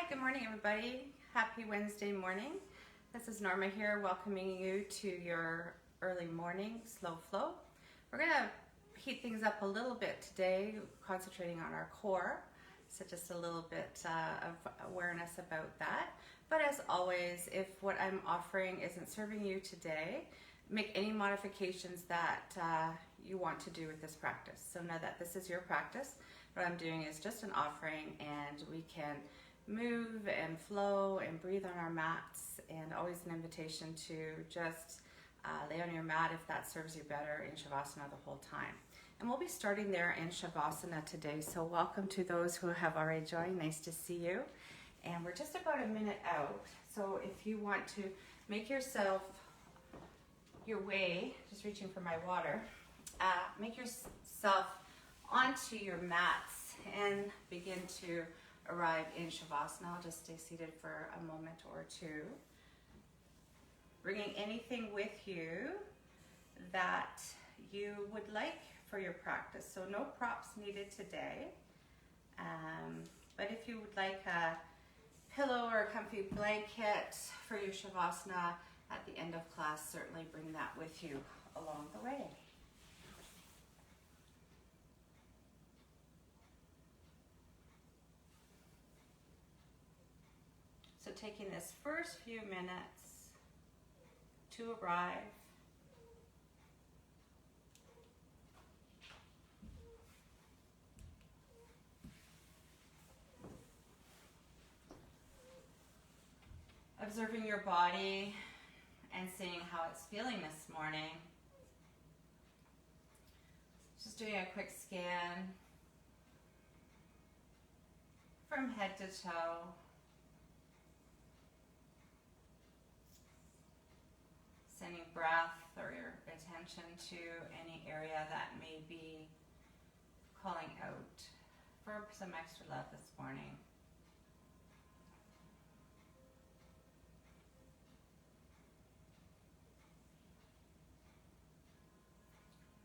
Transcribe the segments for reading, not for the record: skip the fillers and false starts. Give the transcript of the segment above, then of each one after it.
Good morning everybody. Happy Wednesday morning. This is Norma here welcoming you to your early morning slow flow. We're going to heat things up a little bit today, concentrating on our core. So just a little bit of awareness about that. But as always, if what I'm offering isn't serving you today, make any modifications that you want to do with this practice. So know that this is your practice. What I'm doing is just an offering, and we can move and flow and breathe on our mats, and always an invitation to just lay on your mat if that serves you better in Shavasana the whole time. And we'll be starting there in Shavasana today, so welcome to those who have already joined. Nice to see you. And we're just about a minute out, so if you want to make yourself your way, just reaching for my water, make yourself onto your mats and begin to arrive in Shavasana. I'll just stay seated for a moment or two. Bringing anything with you that you would like for your practice. So no props needed today. But if you would like a pillow or a comfy blanket for your Shavasana at the end of class, certainly bring that with you along the way. So taking this first few minutes to arrive, observing your body and seeing how it's feeling this morning. Just doing a quick scan from head to toe. Sending breath or your attention to any area that may be calling out for some extra love this morning.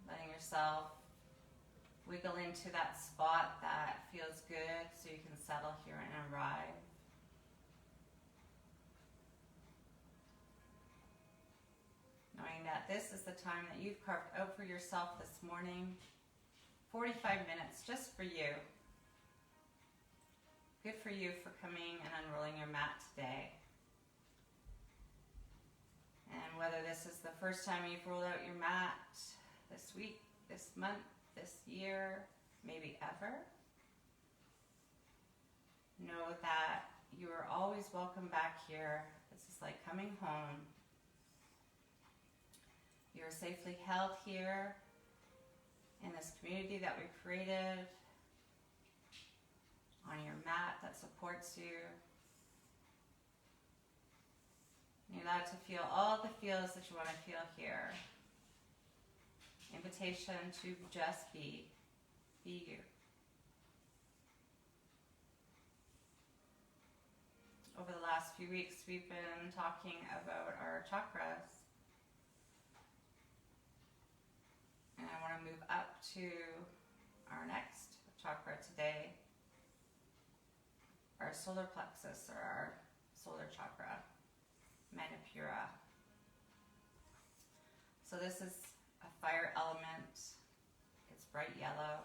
Letting yourself wiggle into that spot that feels good so you can settle here and arrive. Knowing that this is the time that you've carved out for yourself this morning. 45 minutes just for you. Good for you for coming and unrolling your mat today. And whether this is the first time you've rolled out your mat this week, this month, this year, maybe ever, know that you are always welcome back here. This is like coming home. You're safely held here in this community that we've created, on your mat that supports you. You're allowed to feel all the feels that you want to feel here. Invitation to just be you. Over the last few weeks, we've been talking about our chakras. And I want to move up to our next chakra today, our solar plexus, or our solar chakra, Manipura. So this is a fire element. It's bright yellow.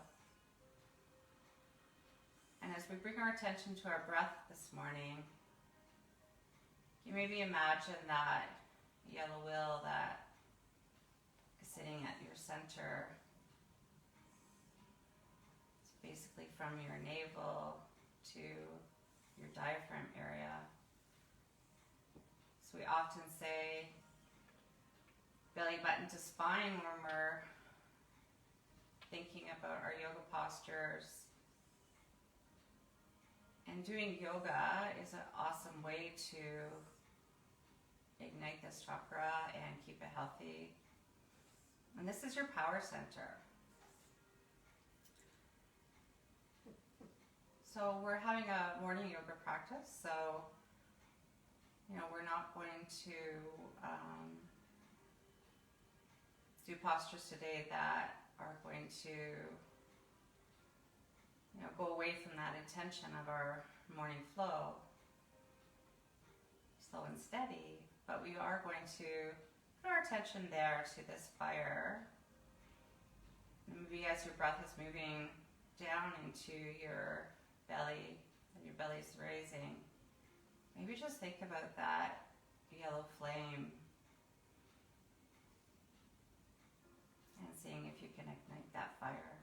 And as we bring our attention to our breath this morning, you maybe imagine that yellow wheel that sitting at your center. It's basically from your navel to your diaphragm area. So we often say belly button to spine when we're thinking about our yoga postures. And doing yoga is an awesome way to ignite this chakra and keep it healthy. And this is your power center. So we're having a morning yoga practice, so we're not going to do postures today that are going to go away from that intention of our morning flow. slow and steady, but we are going to put our attention there to this fire. And maybe as your breath is moving down into your belly, and your belly's raising, maybe just think about that yellow flame and seeing if you can ignite that fire.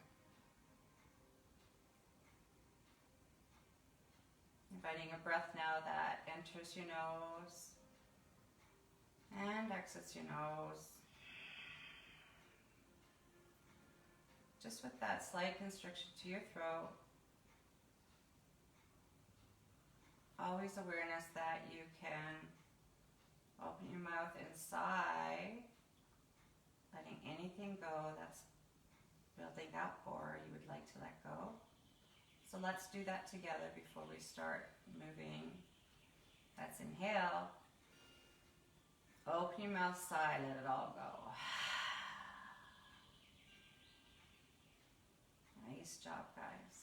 Inviting a breath now that enters your nose and exits your nose. Just with that slight constriction to your throat. Always awareness that you can open your mouth and sigh, letting anything go that's building up or you would like to let go. So let's do that together before we start moving. Let's inhale. Open your mouth, sigh, let it all go. Nice job, guys.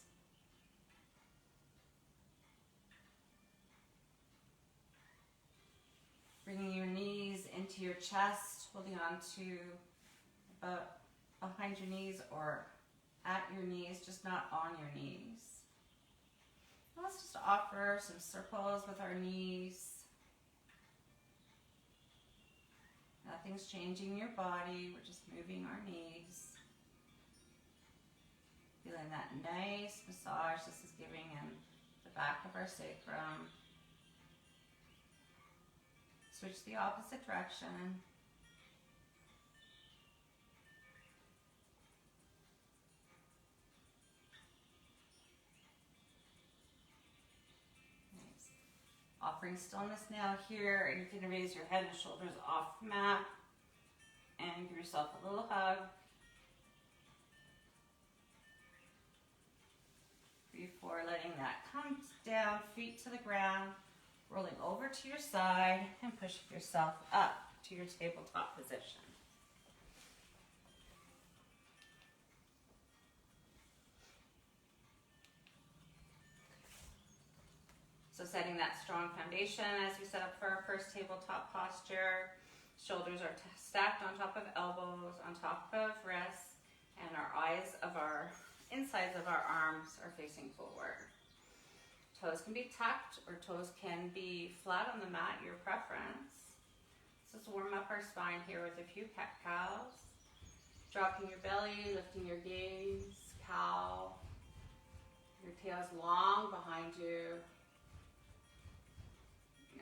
Bringing your knees into your chest, holding on to behind your knees or at your knees, just not on your knees. Let's just offer some circles with our knees. Nothing's changing your body, we're just moving our knees. Feeling that nice massage this is giving in the back of our sacrum. Switch the opposite direction. Nice. Offering stillness now here. You can raise your head and shoulders off the mat and give yourself a little hug. Before letting that come down, feet to the ground, rolling over to your side and pushing yourself up to your tabletop position. So setting that strong foundation as we set up for our first tabletop posture. Shoulders are stacked on top of elbows, on top of wrists, and our eyes of our insides of our arms are facing forward. Toes can be tucked or toes can be flat on the mat, your preference. Let's just warm up our spine here with a few cat-cows. Dropping your belly, lifting your gaze, cow. Your tail's long behind you.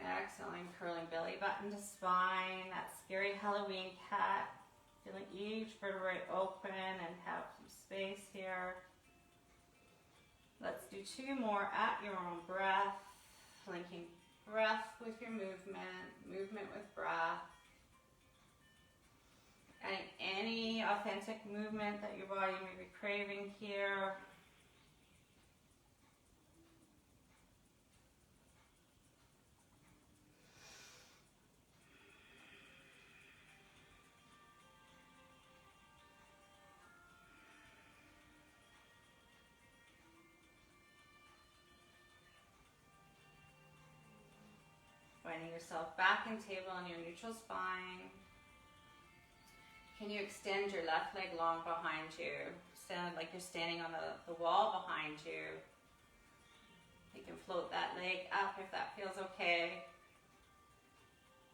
Exhaling, curling belly button to spine. That scary Halloween cat. Feeling each vertebrae open and have some space here. Let's do two more at your own breath. Linking breath with your movement, movement with breath. And any authentic movement that your body may be craving here. Finding yourself back in table on your neutral spine. Can you extend your left leg long behind you? Stand like you're standing on the wall behind you. You can float that leg up if that feels okay.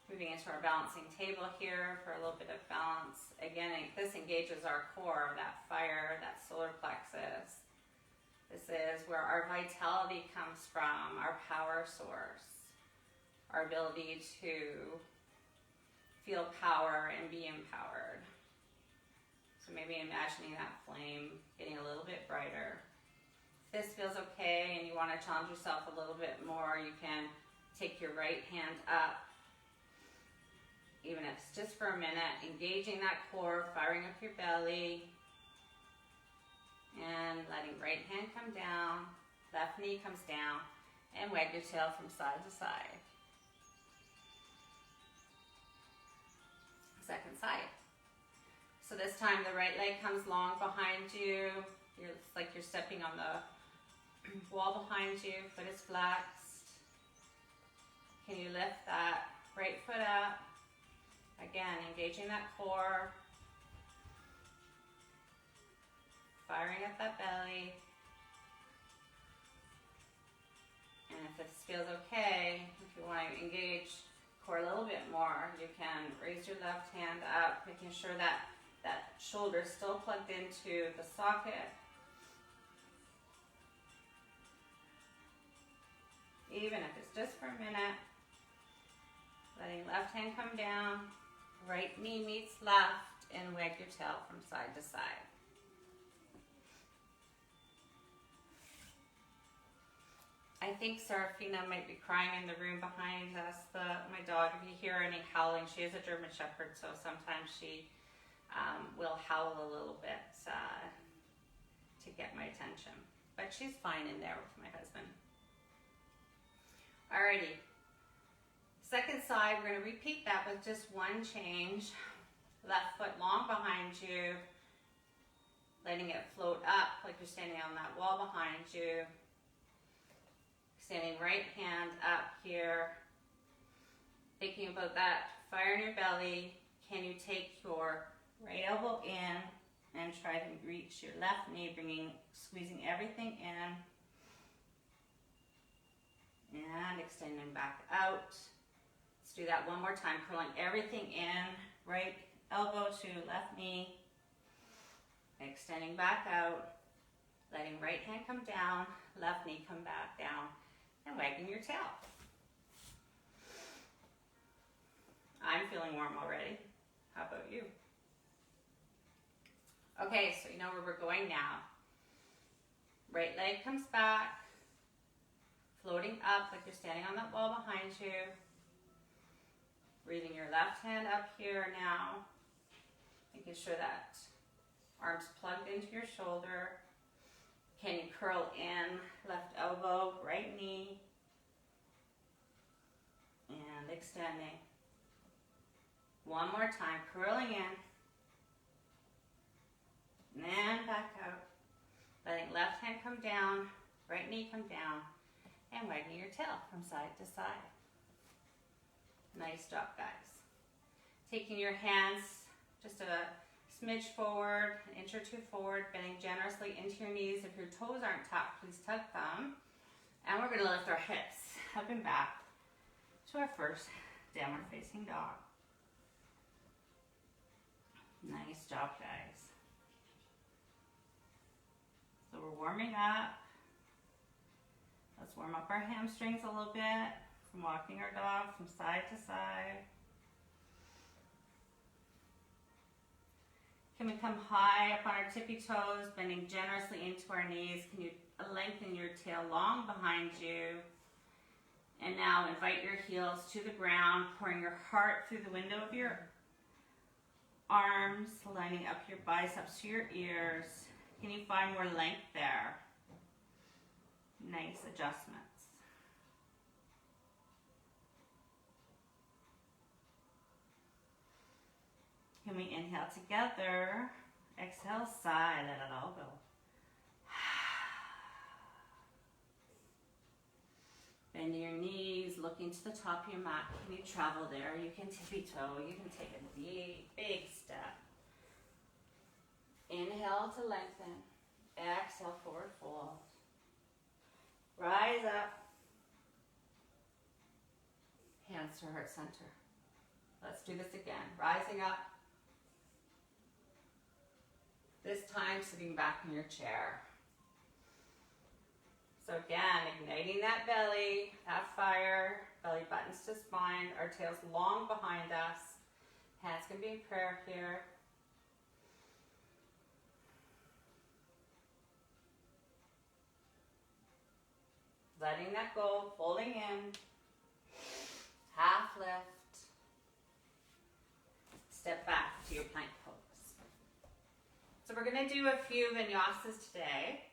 Moving into our balancing table here for a little bit of balance. Again, this engages our core, that fire, that solar plexus. This is where our vitality comes from, our power source. Our ability to feel power and be empowered. So maybe imagining that flame getting a little bit brighter. If this feels okay and you want to challenge yourself a little bit more, you can take your right hand up, even if it's just for a minute, engaging that core, firing up your belly, and letting right hand come down, left knee comes down, and wag your tail from side to side. Second side. So this time the right leg comes long behind you. It's like you're stepping on the wall behind you. Foot is flexed. Can you lift that right foot up. Again, engaging that core. Firing at that belly. And if this feels okay, if you want to engage core a little bit more, you can raise your left hand up, making sure that that shoulder is still plugged into the socket. Even if it's just for a minute. Letting left hand come down, right knee meets left, and wag your tail from side to side. I think Serafina might be crying in the room behind us. My dog, if you hear any howling, she is a German Shepherd, so sometimes she will howl a little bit to get my attention. But she's fine in there with my husband. Alrighty. Second side, we're going to repeat that with just one change. Left foot long behind you, letting it float up like you're standing on that wall behind you. Standing right hand up here. Thinking about that fire in your belly. Can you take your right elbow in and try to reach your left knee, squeezing everything in. And extending back out. Let's do that one more time, curling everything in. Right elbow to left knee. Extending back out. Letting right hand come down, left knee come back down. And wagging your tail. I'm feeling warm already. How about you? Okay, so you know where we're going now. Right leg comes back, floating up like you're standing on that wall behind you. Breathing your left hand up here now. Making sure that arm's plugged into your shoulder. Can you curl in, left elbow, right knee, and extending. One more time, curling in, and then back out. Letting left hand come down, right knee come down, and wagging your tail from side to side. Nice job, guys. Taking your hands just a smidge forward, an inch or two forward, bending generously into your knees. If your toes aren't tucked, please tuck them. And we're going to lift our hips up and back to our first downward facing dog. Nice job, guys. So we're warming up. Let's warm up our hamstrings a little bit from walking our dog from side to side. Can we come high up on our tippy toes, bending generously into our knees? Can you lengthen your tail long behind you? And now invite your heels to the ground, pouring your heart through the window of your arms, lining up your biceps to your ears. Can you find more length there? Nice adjustments. Can we inhale together? Exhale, sigh, let it all go. Bending your knees, looking to the top of your mat. Can you travel there? You can tippy toe. You can take a deep, big step. Inhale to lengthen. Exhale, forward fold. Rise up. Hands to heart center. Let's do this again. Rising up. This time, sitting back in your chair. So again, igniting that belly, that fire, belly buttons to spine, our tails long behind us. Hands can be in prayer here. Letting that go, folding in. Half lift. Step back to your plank pose. So we're going to do a few vinyasas today.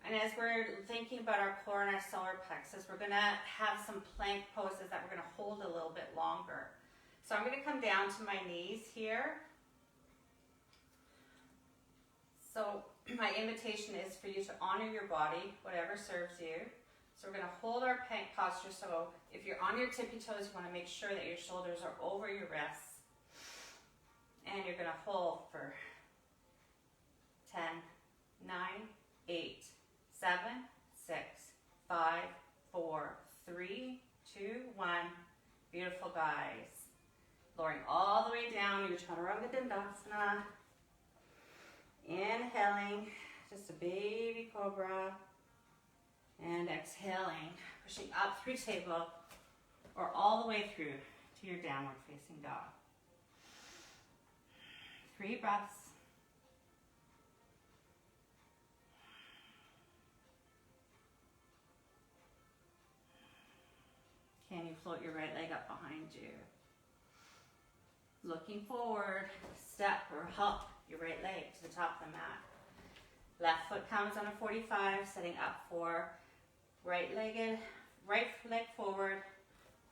And as we're thinking about our core and our solar plexus, we're going to have some plank poses that we're going to hold a little bit longer. So I'm going to come down to my knees here. So my invitation is for you to honor your body, whatever serves you. So we're gonna hold our plank posture. So if you're on your tippy toes, you wanna make sure that your shoulders are over your wrists. And you're gonna hold for 10, 9, 8, 7, 6, 5, 4, 3, 2, 1. Beautiful, guys. Lowering all the way down your Chaturanga Dandasana. Inhaling, just a baby cobra. And exhaling, pushing up through table or all the way through to your downward facing dog. 3 breaths. Can you float your right leg up behind you? Looking forward, step or hop your right leg to the top of the mat. Left foot comes on a 45, setting up for right leg forward,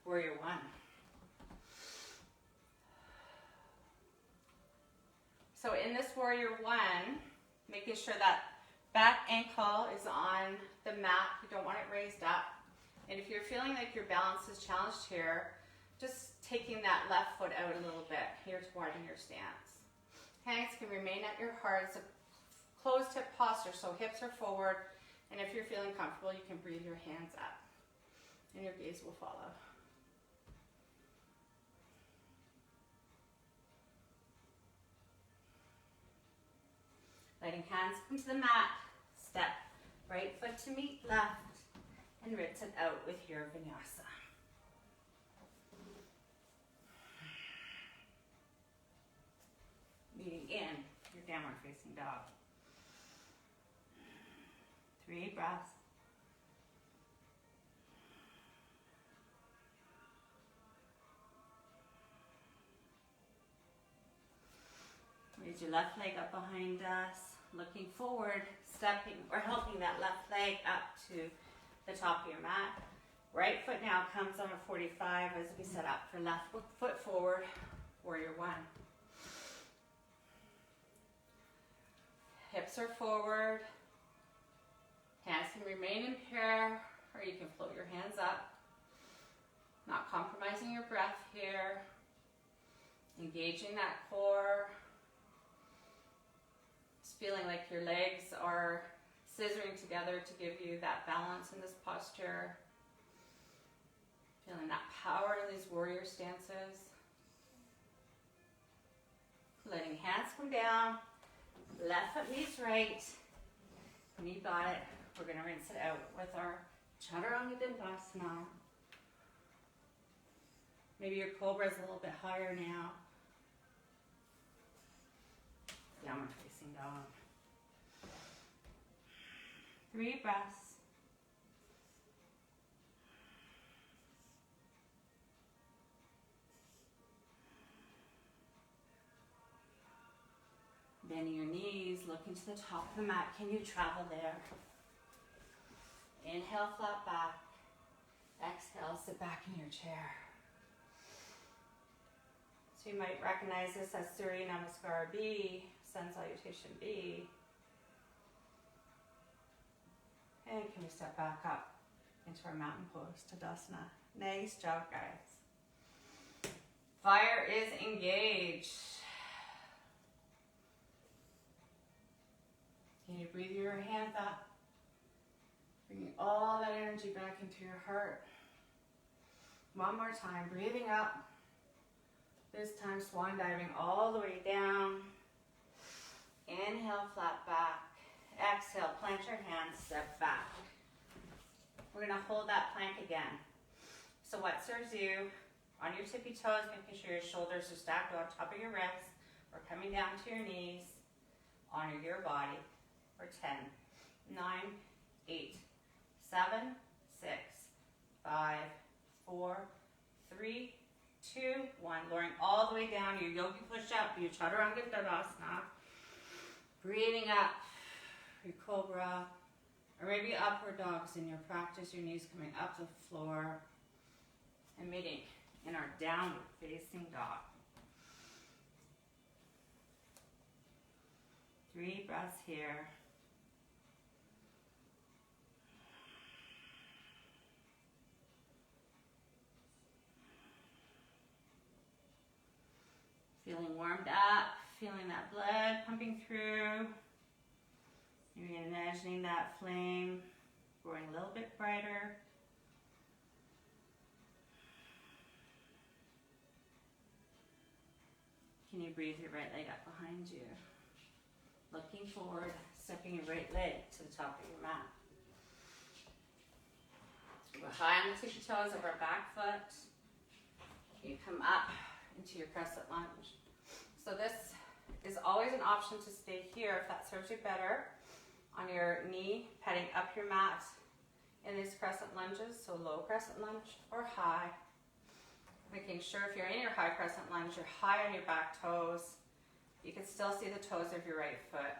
warrior 1. So in this warrior 1, making sure that back ankle is on the mat. You don't want it raised up. And if you're feeling like your balance is challenged here, just taking that left foot out a little bit here to widen your stance. Hands can remain at your heart. It's a closed hip posture, so hips are forward. And if you're feeling comfortable, you can breathe your hands up and your gaze will follow. Letting hands come to the mat, step right foot to meet left, and rinse it out with your vinyasa. Meeting in your downward facing dog. 3 breaths. Raise your left leg up behind us, looking forward, stepping or helping that left leg up to the top of your mat. Right foot now comes on a 45 as we set up for left foot forward, warrior 1. Hips are forward. Hands can remain in prayer, or you can float your hands up. Not compromising your breath here. Engaging that core. Just feeling like your legs are scissoring together to give you that balance in this posture. Feeling that power in these warrior stances. Letting hands come down. Left foot meets right. When you got it, we're going to rinse it out with our Chaturanga Dandasana. Maybe your cobra is a little bit higher now. Downward facing dog. 3 breaths. Bending your knees, looking to the top of the mat. Can you travel there? Inhale, flat back. Exhale, sit back in your chair. So you might recognize this as Surya Namaskar B, Sun Salutation B. And can we step back up into our mountain pose, Tadasana. Nice job, guys. Fire is engaged. Can you breathe your hands up? Bringing all that energy back into your heart. One more time, breathing up. This time, swan diving all the way down. Inhale, flat back. Exhale, plant your hands, step back. We're gonna hold that plank again. So what serves you? On your tippy toes, making sure your shoulders are stacked on top of your wrists or coming down to your knees. Honor your body. For 10, 9, 8, 7, 6, 5, 4, 3, 2, 1. Lowering all the way down, your yogi push up, your Chaturanga Dandasana. Breathing up, your cobra, or maybe upward dogs in your practice, your knees coming up the floor, and meeting in our downward facing dog. 3 breaths here. feeling that blood pumping through. Maybe imagining that flame growing a little bit brighter. Can you breathe your right leg up behind you? Looking forward, stepping your right leg to the top of your mat. Go high on the tippy toes of our back foot. You come up into your crescent lunge. So this is always an option to stay here if that serves you better. On your knee, heading up your mat in these crescent lunges, so low crescent lunge or high. Making sure if you're in your high crescent lunge, you're high on your back toes. You can still see the toes of your right foot.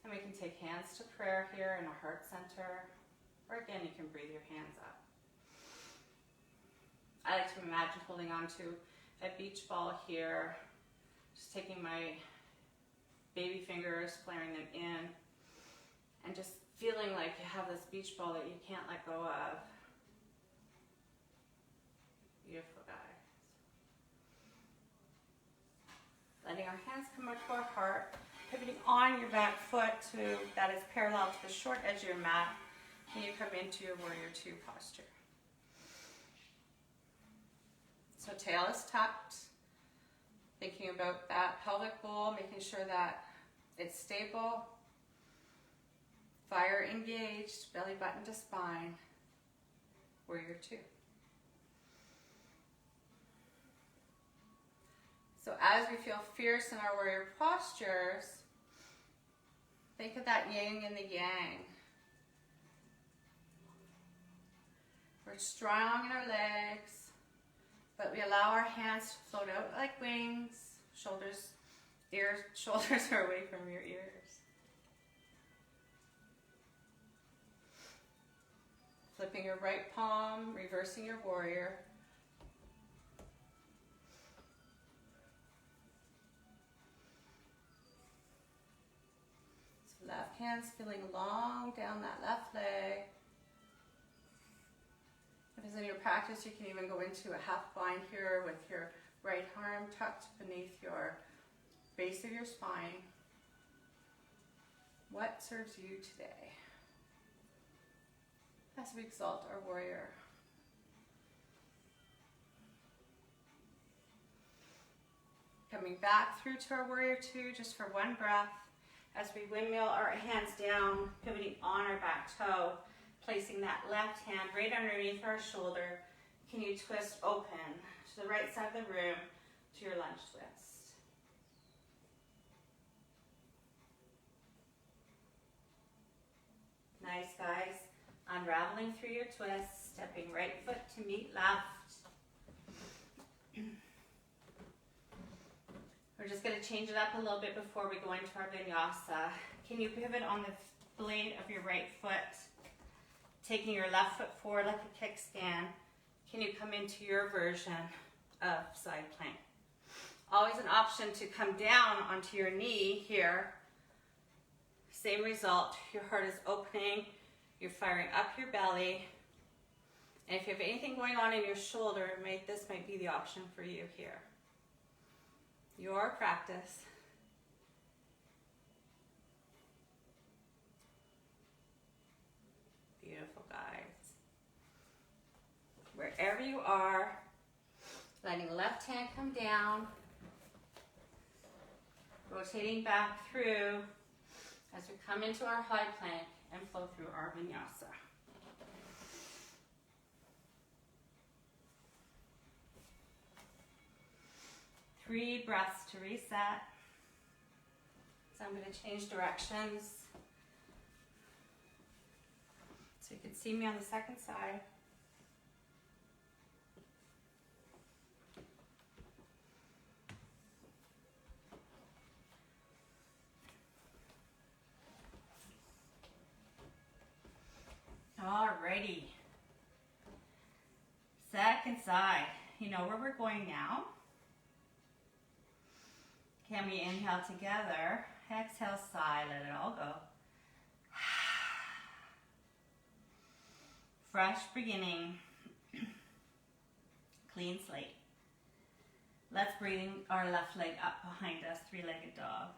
And we can take hands to prayer here in a heart center. Or again, you can breathe your hands up. I like to imagine holding on to a beach ball here. Just taking my baby fingers, flaring them in. And just feeling like you have this beach ball that you can't let go of. Beautiful, guys. Letting our hands come up to our heart, pivoting on your back foot that is parallel to the short edge of your mat. And you come into your warrior two posture. So tail is tucked. Thinking about that pelvic bowl, making sure that it's stable. Fire engaged, belly button to spine. Warrior two. So as we feel fierce in our warrior postures, think of that yin and the yang. We're strong in our legs, but we allow our hands to float out like wings. Shoulders are away from your ears. Flipping your right palm, reversing your warrior. So left hand's feeling long down that left leg. If it's in your practice, you can even go into a half bind here with your right arm tucked beneath your base of your spine. What serves you today? As we exalt our warrior. Coming back through to our warrior two, just for one breath, as we windmill our hands down, pivoting on our back toe, placing that left hand right underneath our shoulder. Can you twist open to the right side of the room to your lunge twist? Nice, guys. Unraveling through your twist, stepping right foot to meet left. We're just going to change it up a little bit before we go into our vinyasa. Can you pivot on the blade of your right foot, taking your left foot forward like a kickstand? Can you come into your version of side plank? Always an option to come down onto your knee here. Same result. Your heart is opening. You're firing up your belly. And if you have anything going on in your shoulder, this might be the option for you here. Your practice. Beautiful, guys. Wherever you are, letting left hand come down, rotating back through as we come into our high plank and flow through our vinyasa. Three breaths to reset. So I'm going to change directions so you can see me on the second side. Alrighty. Second side. You know where we're going now. Can we inhale together? Exhale, sigh, let it all go. Fresh beginning. Clean slate. Let's bring our left leg up behind us, three-legged dog.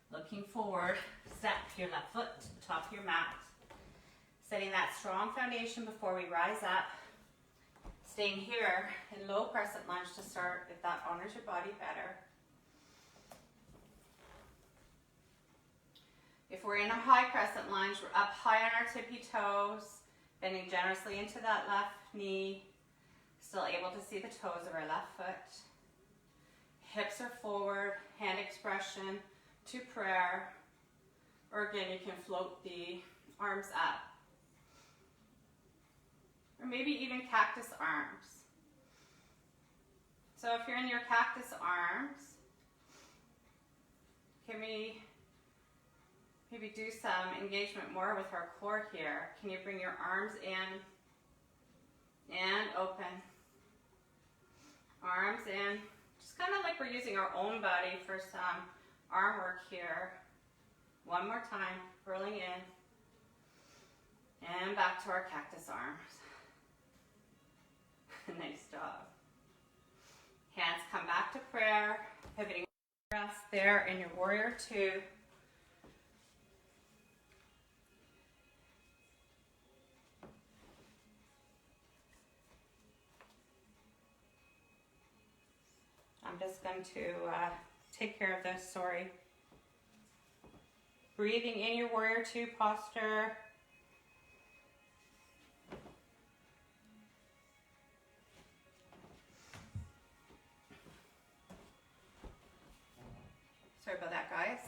Looking forward, step your left foot to the top of your mat. Setting that strong foundation before we rise up. Staying here in low crescent lunge to start if that honors your body better. If we're in a high crescent lunge, we're up high on our tippy toes, bending generously into that left knee, still able to see the toes of our left foot. Hips are forward, hand expression to prayer, or again, you can float the arms up. Or maybe even cactus arms. So if you're in your cactus arms, can we maybe do some engagement more with our core here? Can you bring your arms in and open? Arms in. Just kind of like we're using our own body for some arm work here. One more time, curling in. And back to our cactus arms. Nice job. Hands come back to prayer, pivoting rest there in your warrior two. I'm just going to take care of this, sorry. Breathing in your warrior two posture. Sorry about that, guys.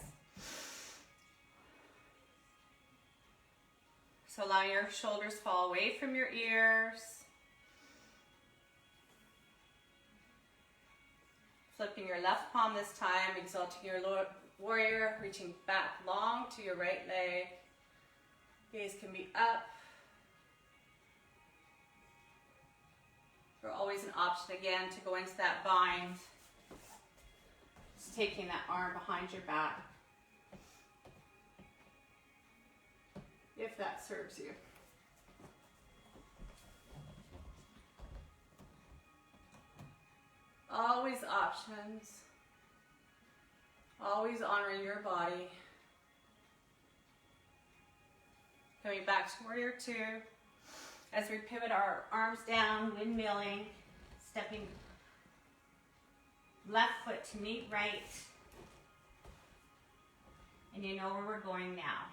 So allow your shoulders fall away from your ears. Flipping your left palm this time, exalting your lower warrior, reaching back long to your right leg. Gaze can be up. Or always an option again to go into that bind. Just taking that arm behind your back. If that serves you. Always options. Always honoring your body. Coming back to warrior two. As we pivot our arms down, windmilling, stepping left foot to meet right. And you know where we're going now.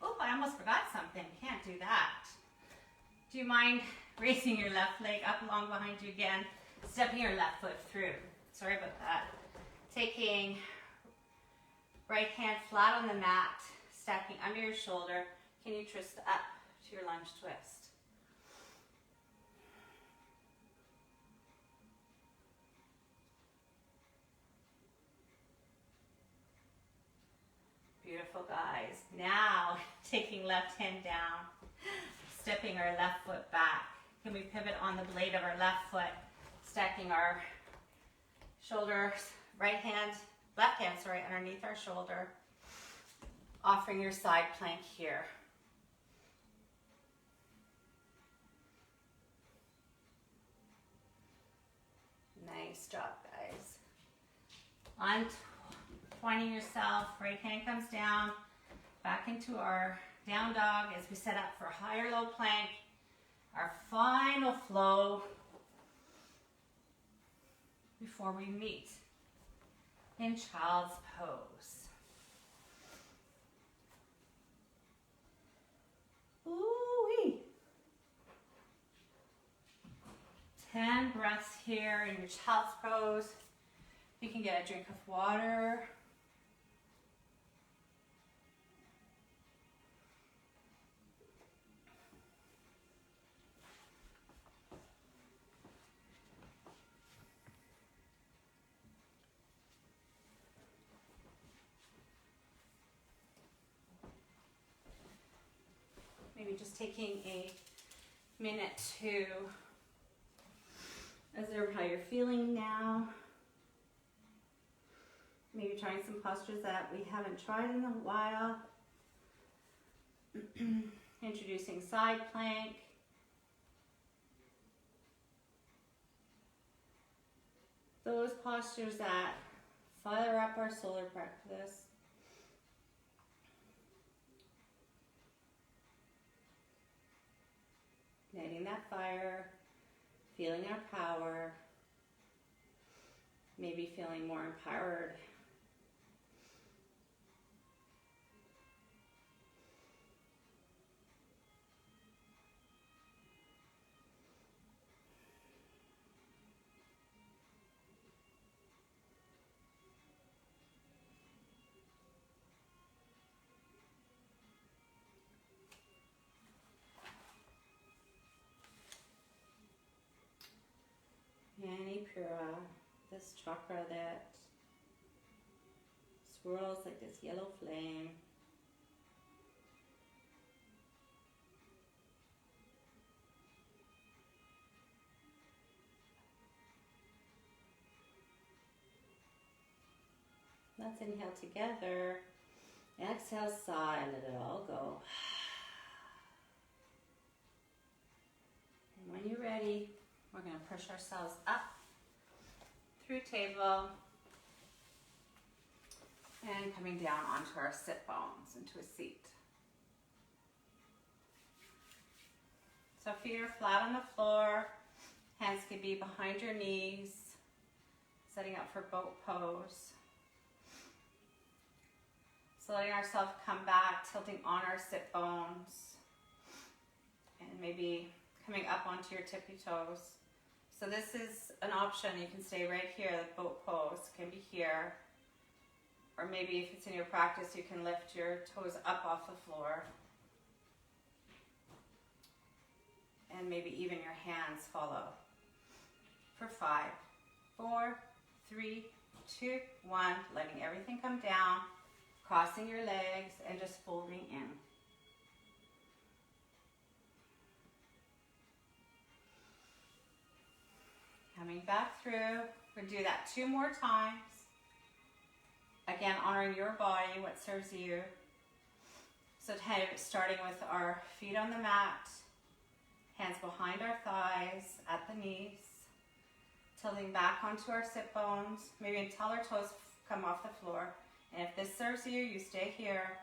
Oh, I almost forgot something. Can't do that. Do you mind raising your left leg up along behind you again? Stepping your left foot through. Sorry about that. Taking right hand flat on the mat, stacking under your shoulder. Can you twist up to your lunge twist? Beautiful, guys. Now, taking left hand down, stepping our left foot back. Can we pivot on the blade of our left foot? Stacking our shoulders, left hand, underneath our shoulder. Offering your side plank here. Nice job, guys. Untwining yourself, right hand comes down, back into our down dog as we set up for higher low plank. Our final flow before we meet in child's pose. Ooh-wee. 10 breaths here in your child's pose. You can get a drink of water. Maybe just taking a minute to observe how you're feeling now. Maybe trying some postures that we haven't tried in a while. Introducing side plank. those postures that fire up our solar plexus. Igniting that fire, feeling our power, maybe feeling more empowered. Pura, this chakra that swirls like this yellow flame. Let's inhale together. Exhale, sigh, let it all go. And when you're ready, we're going to push ourselves up through table and coming down onto our sit bones into a seat. So feet are flat on the floor, hands can be behind your knees, setting up for boat pose. So letting ourselves come back, tilting on our sit bones, and maybe coming up onto your tippy toes. So this is an option. You can stay right here. The boat pose can be here. Or maybe if it's in your practice, you can lift your toes up off the floor. And maybe even your hands follow. For 5, 4, 3, 2, 1. Letting everything come down. Crossing your legs and just folding in. Coming back through. We'll do that 2 more times. Again, honoring your body, what serves you. So starting with our feet on the mat, hands behind our thighs, at the knees, tilting back onto our sit bones, maybe until our toes come off the floor. And if this serves you, you stay here.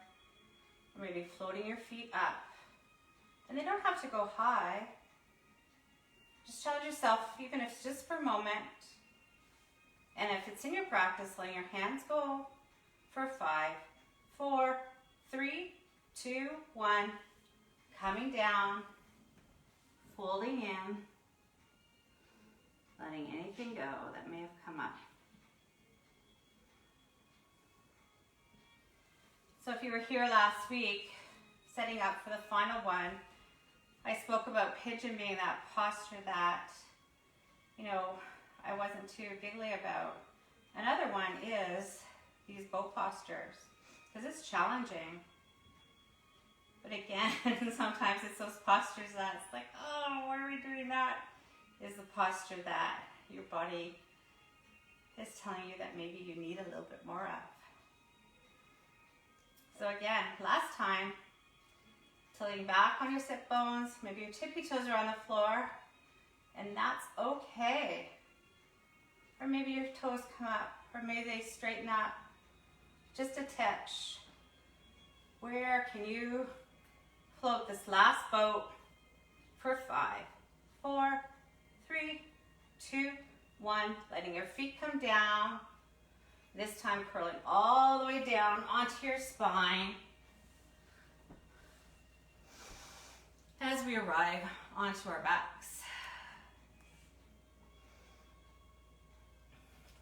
Or maybe floating your feet up. And they don't have to go high. Just challenge yourself, even if it's just for a moment. And if it's in your practice, letting your hands go for 5, 4, 3, 2, 1. Coming down, folding in, letting anything go that may have come up. So if you were here last week, setting up for the final one, I spoke about pigeon being that posture that, I wasn't too giggly about. Another one is these boat postures, because it's challenging. But again, sometimes it's those postures that it's like, oh, why are we doing that? Is the posture that your body is telling you that maybe you need a little bit more of. So again, last time, tilting back on your sit bones, maybe your tippy toes are on the floor, and that's okay. Or maybe your toes come up, or maybe they straighten up just a touch. Where can you float this last boat for 5, 4, 3, 2, 1, letting your feet come down. This time curling all the way down onto your spine as we arrive onto our backs.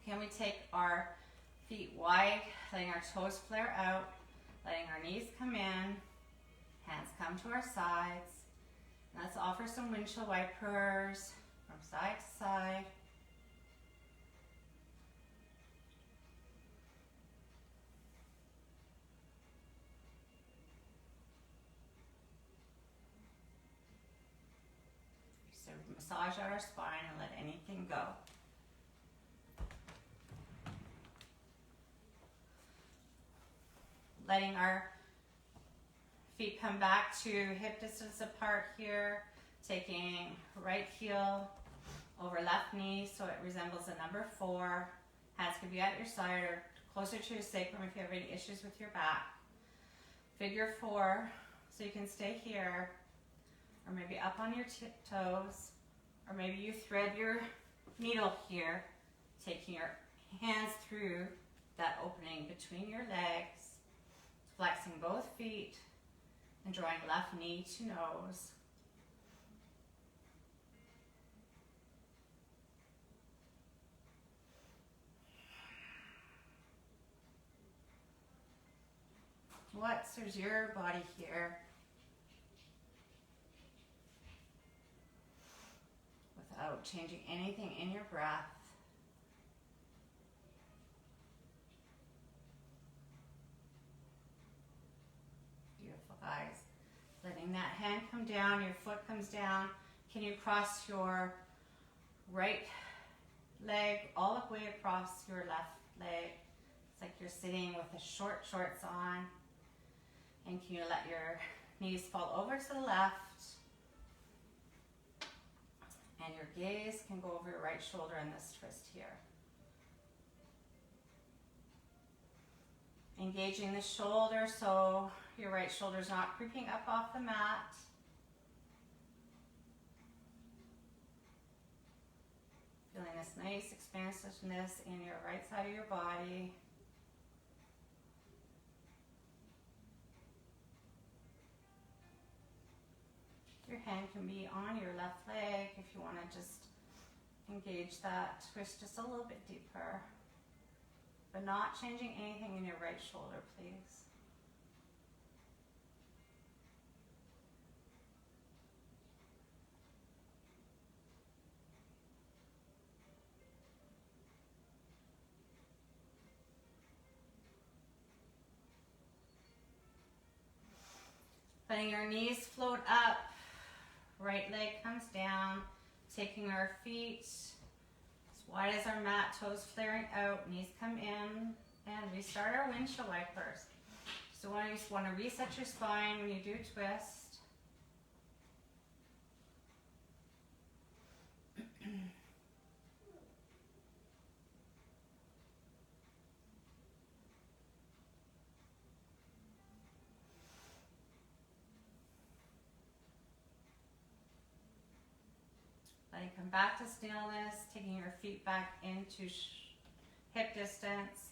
Can we take our feet wide, letting our toes flare out, letting our knees come in, hands come to our sides. Let's offer some windshield wipers from side to side. So massage out our spine and let anything go. Letting our feet come back to hip distance apart here. Taking right heel over left knee so it resembles a number 4. Hands can be at your side or closer to your sacrum if you have any issues with your back. Figure 4, so you can stay here, or maybe up on your toes, or maybe you thread your needle here, taking your hands through that opening between your legs, flexing both feet, and drawing left knee to nose. What serves your body here without changing anything in your breath? Beautiful, guys. Letting that hand come down, your foot comes down. Can you cross your right leg all the way across your left leg? It's like you're sitting with the shorts on. And can you let your knees fall over to the left? And your gaze can go over your right shoulder in this twist here. Engaging the shoulder so your right shoulder is not creeping up off the mat. Feeling this nice expansiveness in your right side of your body. Your hand can be on your left leg if you want to just engage that twist just a little bit deeper. But not changing anything in your right shoulder, please. Letting your knees float up. Right leg comes down, taking our feet as wide as our mat, toes flaring out, knees come in, and restart our windshield wipers. So you just want to reset your spine when you do twist. Letting come back to stillness, taking your feet back into hip distance.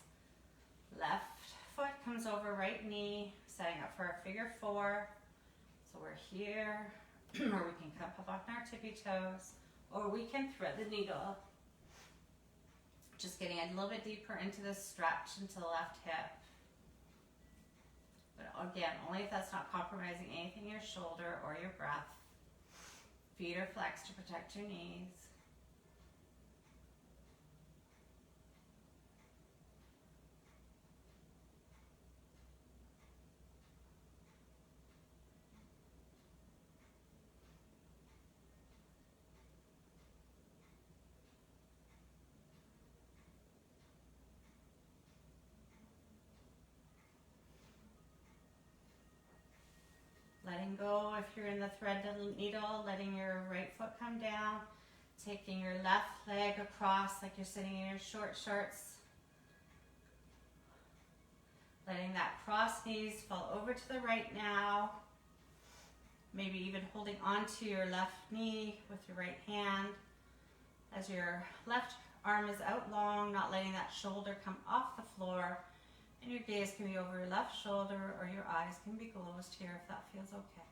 Left foot comes over right knee, setting up for a figure 4. So we're here, or we can come up on our tippy toes, or we can thread the needle. Just getting a little bit deeper into the stretch into the left hip. But again, only if that's not compromising anything in your shoulder or your breath. Feet are flexed to protect your knees. Letting go if you're in the thread needle, letting your right foot come down, taking your left leg across like you're sitting in your shorts. Letting that cross knees fall over to the right now. Maybe even holding onto your left knee with your right hand as your left arm is out long, not letting that shoulder come off the floor. And your gaze can be over your left shoulder or your eyes can be closed here if that feels okay.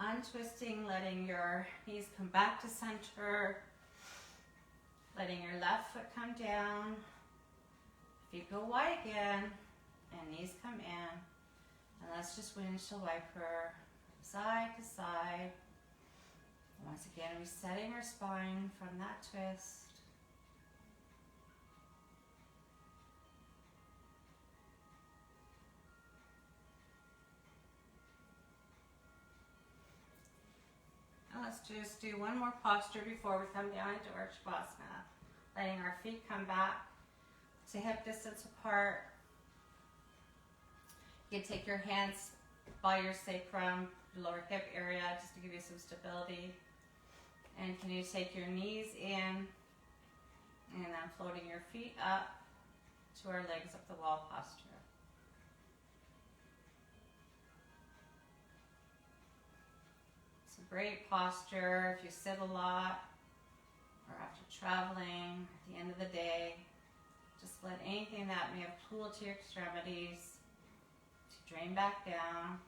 Untwisting, letting your knees come back to center. Letting your left foot come down, feet go wide again, and knees come in. And let's just windshield wiper side to side. Once again, resetting our spine from that twist. Now let's just do one more posture before we come down into our Shavasana. Letting our feet come back to hip distance apart. You can take your hands by your sacrum, your lower hip area, just to give you some stability. And can you take your knees in and then floating your feet up to our legs up the wall posture. It's a great posture if you sit a lot or after traveling at the end of the day. Just let anything that may have pooled to your extremities to drain back down.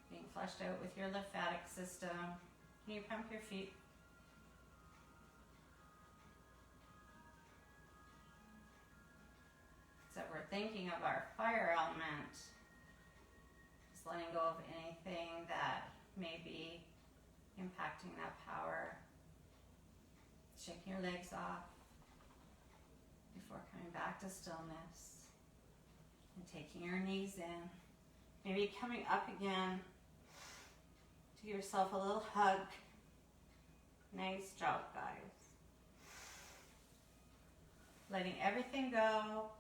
Being flushed out with your lymphatic system. Can you pump your feet? So we're thinking of our fire element. Just letting go of anything that may be impacting that power. Shaking your legs off before coming back to stillness. And taking your knees in. Maybe coming up again. To give yourself a little hug. Nice job, guys. Letting everything go.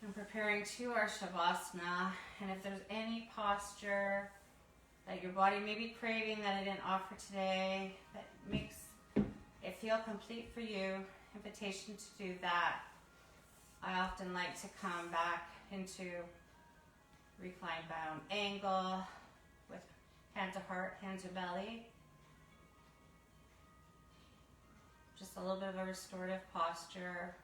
And preparing to our Shavasana. And if there's any posture that your body may be craving that I didn't offer today, that makes it feel complete for you, invitation to do that. I often like to come back into recline bound angle with hand to heart, hand to belly. Just a little bit of a restorative posture.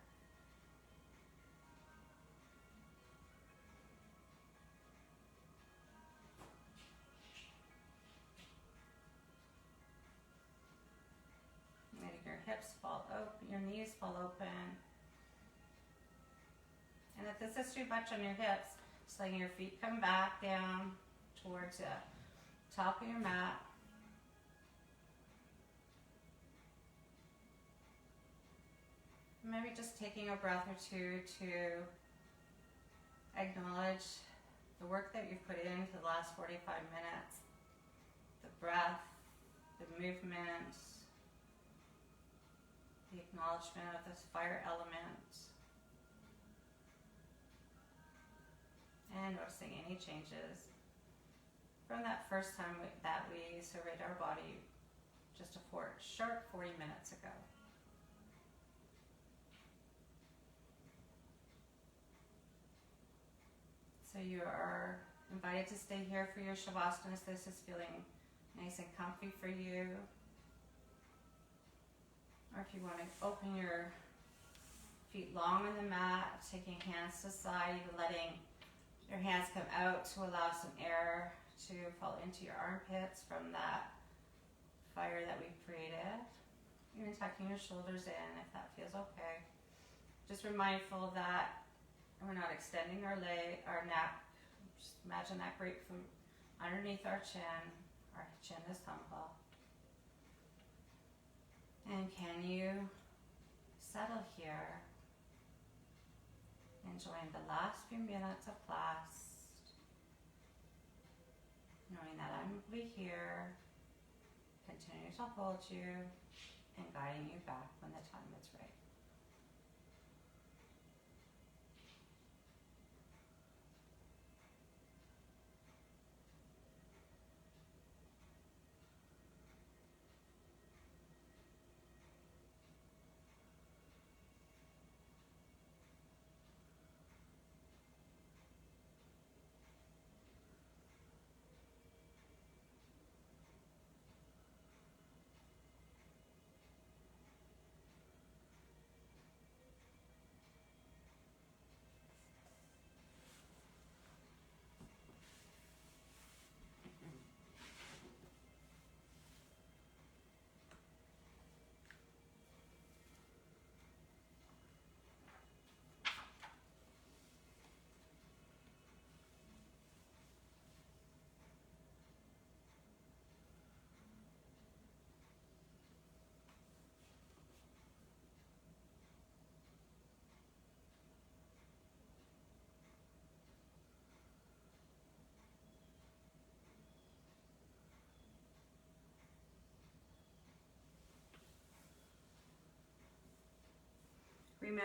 Letting your hips fall open, your knees fall open. And if this is too much on your hips, just letting your feet come back down towards the top of your mat. Maybe just taking a breath or two to acknowledge the work that you've put into the last 45 minutes. The breath, the movement, the acknowledgement of this fire element. And noticing any changes from that first time that we surveyed our body just a short 40 minutes ago. So you are invited to stay here for your Shavasana if this is feeling nice and comfy for you. Or if you want to open your feet long on the mat, taking hands to the side, even letting your hands come out to allow some air to fall into your armpits from that fire that we've created. Even tucking your shoulders in if that feels okay. Just be mindful that we're not extending our neck. Just imagine that grapefruit underneath our chin. Our chin is humble. And can you settle here, enjoying the last few minutes of class, knowing that I'm going to be here, continue to hold you, and guiding you back when the time is right.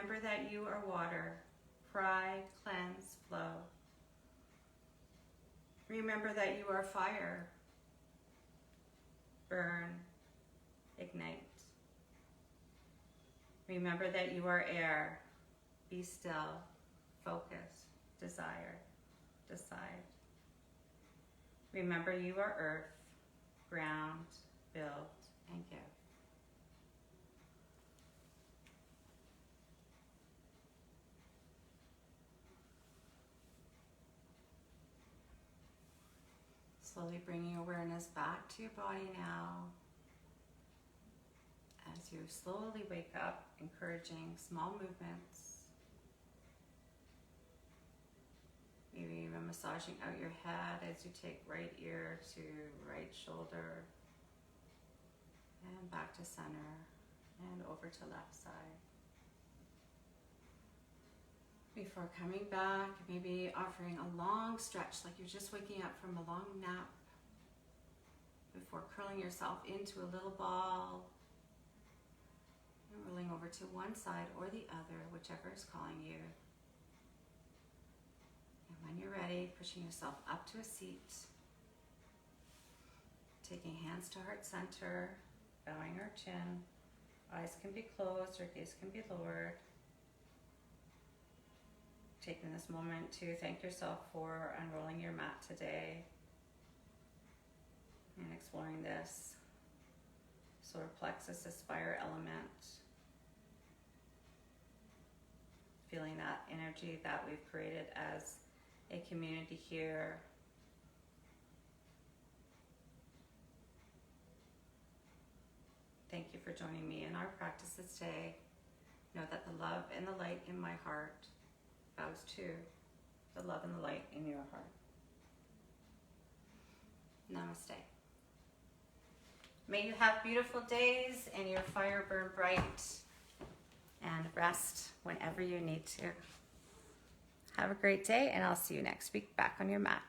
Remember that you are water. Fry, cleanse, flow. Remember that you are fire. Burn, ignite. Remember that you are air. Be still, focus, desire, decide. Remember you are earth, ground, build, and give. Slowly bringing awareness back to your body now. As you slowly wake up, encouraging small movements. Maybe even massaging out your head as you take right ear to right shoulder. And back to center. And over to left side. Before coming back, maybe offering a long stretch like you're just waking up from a long nap. Before curling yourself into a little ball. And rolling over to one side or the other, whichever is calling you. And when you're ready, pushing yourself up to a seat. Taking hands to heart center, bowing our chin. Eyes can be closed or gaze can be lowered. Taking this moment to thank yourself for unrolling your mat today. And exploring this solar plexus, this fire element. Feeling that energy that we've created as a community here. Thank you for joining me in our practices today. Know that the love and the light in my heart bows to the love and the light in your heart. Namaste. May you have beautiful days and your fire burn bright, and rest whenever you need to. Have a great day, and I'll see you next week back on your mat.